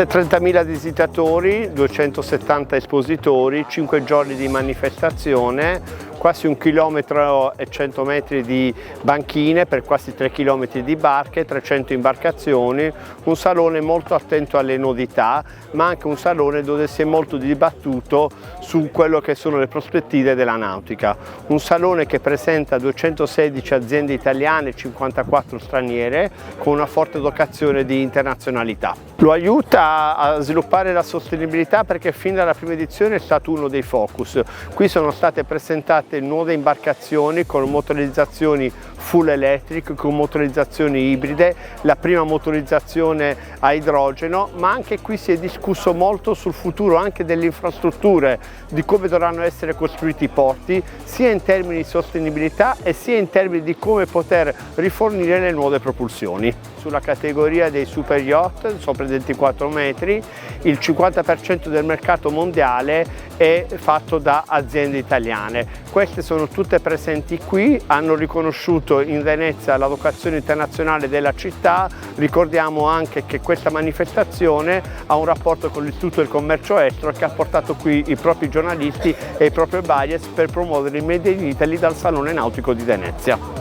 Oltre 30.000 visitatori, 270 espositori, 5 giorni di manifestazione, quasi 1,1 km di banchine per quasi 3 km di barche, 300 imbarcazioni, un salone molto attento alle novità, ma anche un salone dove si è molto dibattuto su quello che sono le prospettive della nautica. Un salone che presenta 216 aziende italiane e 54 straniere con una forte vocazione di internazionalità. Lo aiuta a sviluppare la sostenibilità perché fin dalla prima edizione è stato uno dei focus. Qui sono state presentate nuove imbarcazioni con motorizzazioni full electric, con motorizzazioni ibride, la prima motorizzazione a idrogeno, ma anche qui si è discusso molto sul futuro anche delle infrastrutture, di come dovranno essere costruiti i porti, sia in termini di sostenibilità e sia in termini di come poter rifornire le nuove propulsioni. Sulla categoria dei super yacht sopra i 24 metri, il 50% del mercato mondiale è fatto da aziende italiane. Queste sono tutte presenti qui, hanno riconosciuto in Venezia la vocazione internazionale della città. Ricordiamo anche che questa manifestazione ha un rapporto con l'Istituto del Commercio Estero che ha portato qui i propri giornalisti e i propri buyers per promuovere il Made in Italy dal Salone Nautico di Venezia.